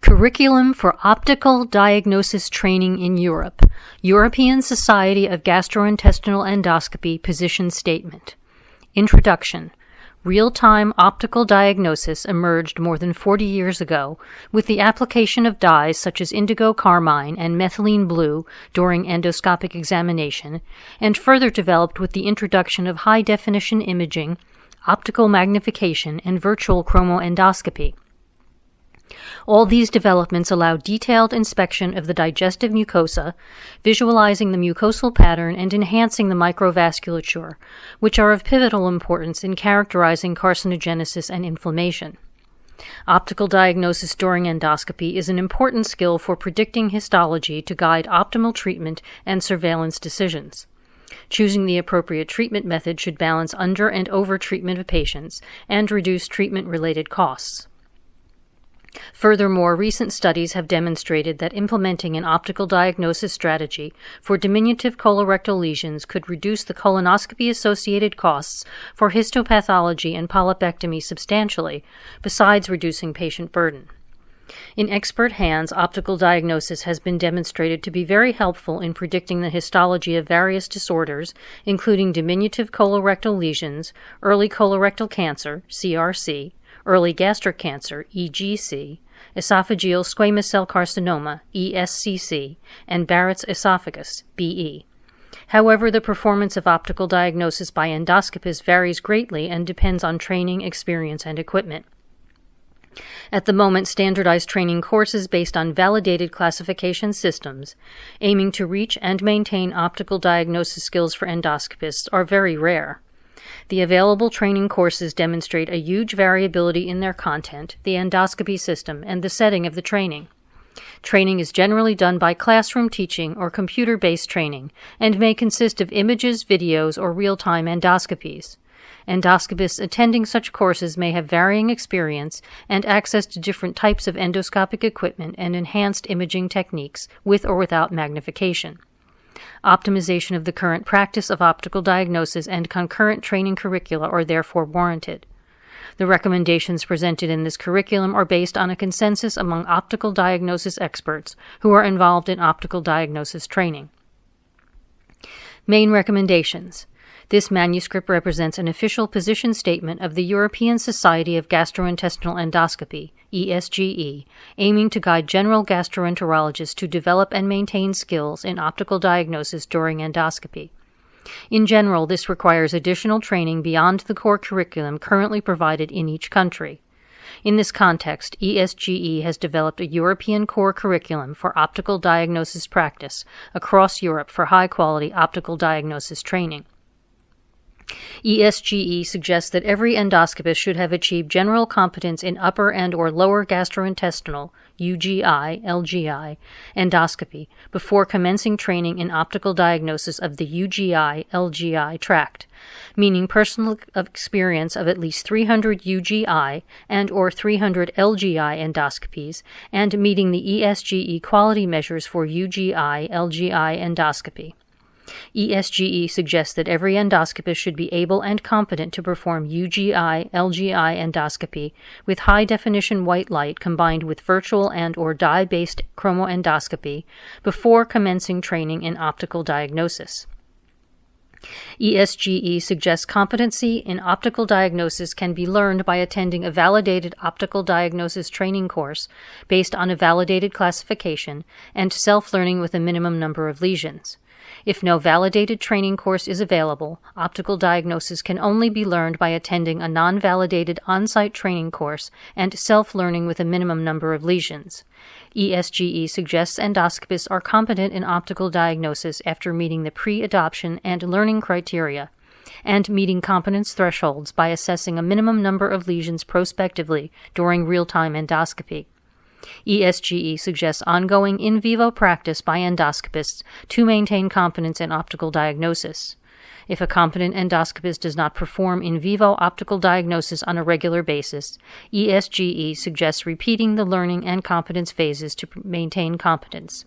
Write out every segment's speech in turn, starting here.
Curriculum for Optical Diagnosis Training in Europe. European Society of Gastrointestinal Endoscopy Position Statement. Introduction. Real-time optical diagnosis emerged more than 40 years ago with the application of dyes such as indigo carmine and methylene blue during endoscopic examination, and further developed with the introduction of high-definition imaging, optical magnification, and virtual chromoendoscopy. All these developments allow detailed inspection of the digestive mucosa, visualizing the mucosal pattern and enhancing the microvasculature, which are of pivotal importance in characterizing carcinogenesis and inflammation. Optical diagnosis during endoscopy is an important skill for predicting histology to guide optimal treatment and surveillance decisions. Choosing the appropriate treatment method should balance under and over treatment of patients and reduce treatment-related costs. Furthermore, recent studies have demonstrated that implementing an optical diagnosis strategy for diminutive colorectal lesions could reduce the colonoscopy-associated costs for histopathology and polypectomy substantially, besides reducing patient burden. In expert hands, optical diagnosis has been demonstrated to be very helpful in predicting the histology of various disorders, including diminutive colorectal lesions, early colorectal cancer, CRC, early gastric cancer, EGC, esophageal squamous cell carcinoma, ESCC, and Barrett's esophagus, BE. However, the performance of optical diagnosis by endoscopists varies greatly and depends on training, experience, and equipment. At the moment, standardized training courses based on validated classification systems, aiming to reach and maintain optical diagnosis skills for endoscopists, are very rare. The available training courses demonstrate a huge variability in their content, the endoscopy system, and the setting of the training. Training is generally done by classroom teaching or computer-based training and may consist of images, videos, or real-time endoscopies. Endoscopists attending such courses may have varying experience and access to different types of endoscopic equipment and enhanced imaging techniques with or without magnification. Optimization of the current practice of optical diagnosis and concurrent training curricula are therefore warranted. The recommendations presented in this curriculum are based on a consensus among optical diagnosis experts who are involved in optical diagnosis training. Main recommendations. This manuscript represents an official position statement of the European Society of Gastrointestinal Endoscopy, ESGE, aiming to guide general gastroenterologists to develop and maintain skills in optical diagnosis during endoscopy. In general, this requires additional training beyond the core curriculum currently provided in each country. In this context, ESGE has developed a European core curriculum for optical diagnosis practice across Europe for high-quality optical diagnosis training. ESGE suggests that every endoscopist should have achieved general competence in upper and or lower gastrointestinal UGI, LGI, endoscopy before commencing training in optical diagnosis of the UGI, LGI tract, meaning personal experience of at least 300 UGI and or 300 LGI endoscopies and meeting the ESGE quality measures for UGI, LGI endoscopy. ESGE suggests that every endoscopist should be able and competent to perform UGI, LGI endoscopy with high-definition white light combined with virtual and or dye-based chromoendoscopy before commencing training in optical diagnosis. ESGE suggests competency in optical diagnosis can be learned by attending a validated optical diagnosis training course based on a validated classification and self-learning with a minimum number of lesions. If no validated training course is available, optical diagnosis can only be learned by attending a non-validated on-site training course and self-learning with a minimum number of lesions. ESGE suggests endoscopists are competent in optical diagnosis after meeting the pre-adoption and learning criteria and meeting competence thresholds by assessing a minimum number of lesions prospectively during real-time endoscopy. ESGE suggests ongoing in vivo practice by endoscopists to maintain competence in optical diagnosis. If a competent endoscopist does not perform in vivo optical diagnosis on a regular basis, ESGE suggests repeating the learning and competence phases to maintain competence.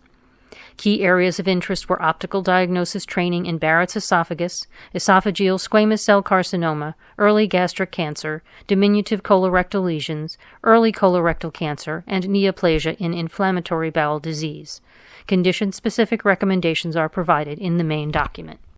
Key areas of interest were optical diagnosis training in Barrett's esophagus, esophageal squamous cell carcinoma, early gastric cancer, diminutive colorectal lesions, early colorectal cancer, and neoplasia in inflammatory bowel disease. Condition-specific recommendations are provided in the main document.